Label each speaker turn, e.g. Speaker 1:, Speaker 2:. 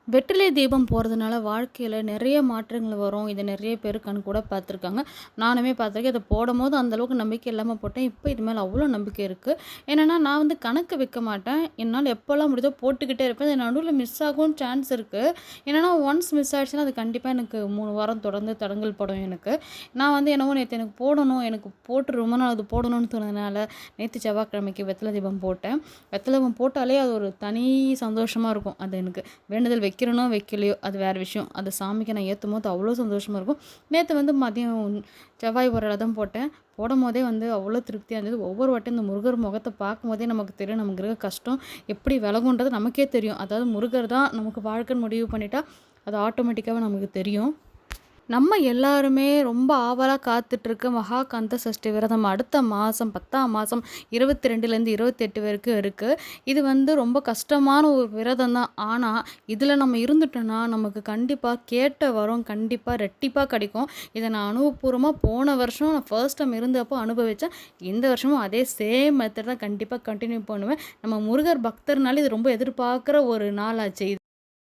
Speaker 1: வெற்றிலை தீபம் போடுறதுனால வாழ்க்கையில நிறைய மாற்றங்கள் வரும். இத நிறைய பேர் கண்கூட பார்த்துருக்காங்க. நானுமே பார்த்துருக்கேன். இத போடும்போது அந்த அளவுக்கு நம்பிக்கை இல்லாம போட்டேன். இப்ப இது மேல அவ்ளோ நம்பிக்கை இருக்கு. என்னன்னா, நான் வந்து கணக்கு வைக்க மாட்டேன். என்னால எப்போலாம் முடியுதோ போட்டுக்கிட்டே இருப்பேன். அது நடுவுல மிஸ் ஆகவும் சான்ஸ் இருக்கு. என்னன்னா, ஒன்ஸ் மிஸ் ஆயிடுச்சுன்னா, அது கண்டிப்பா எனக்கு 3 வாரம் தொடர்ந்து தடங்கல் படும் எனக்கு. நான் வந்து என்னவோ நேத்து எனக்கு போடணும், எனக்கு போட்டு ரொம்ப நாள் அது போடணும்னு தோணுனதுனால, நேத்து செவ்வாய்க்கிழமைக்கு வெத்தல தீபம் போட்டேன். வெத்தல தீபம் போட்டாலே அது ஒரு தனி சந்தோஷமா இருக்கும். அது எனக்கு வேண்டுதல் வைக்கிறனோ வைக்கலையோ அது வேறு விஷயம். அது சாமிக்கு நான் ஏற்றும்போது அவ்வளோ சந்தோஷமாக இருக்கும். நேற்று வந்து மதியம் செவ்வாய் ஒரு ரதம் போட்டேன். போடும்போதே வந்து அவ்வளோ திருப்தியாக இருந்தது. ஒவ்வொரு வாட்டியும் இந்த முருகர் முகத்தை பார்க்கும்போதே நமக்கு தெரியும் நமக்கு இருக்க கஷ்டம் எப்படி விலகுன்றது நமக்கே தெரியும். அதாவது முருகர் தான் நமக்கு வாழ்க்கைன்னு முடிவு பண்ணிட்டா அது ஆட்டோமேட்டிக்காகவே நமக்கு தெரியும். நம்ம எல்லாருமே ரொம்ப ஆவலா காத்துட்ருக்க மகாகந்த சஷ்டி விரதம் அடுத்த மாதம் 10ஆம் மாதம் 22லேருந்து 28 வரைக்கும் இருக்குது. இது வந்து ரொம்ப கஷ்டமான ஒரு விரதம் தான். ஆனால் இதில் நம்ம இருந்துட்டோன்னா நமக்கு கண்டிப்பாக கேட்ட வரம் கண்டிப்பாக ரெட்டிப்பாக கிடைக்கும். இதை நான் அனுபவபூர்வமாக போன வருஷம் நான் ஃபர்ஸ்ட் டைம் இருந்தப்போ அனுபவித்தேன். இந்த வருஷமும் அதே சேம் மெத்தட் தான் கண்டிப்பாக கண்டினியூ பண்ணுவேன். நம்ம முருகர் பக்தர்னாலே இது ரொம்ப எதிர்பார்க்குற ஒரு நாளாச்சு.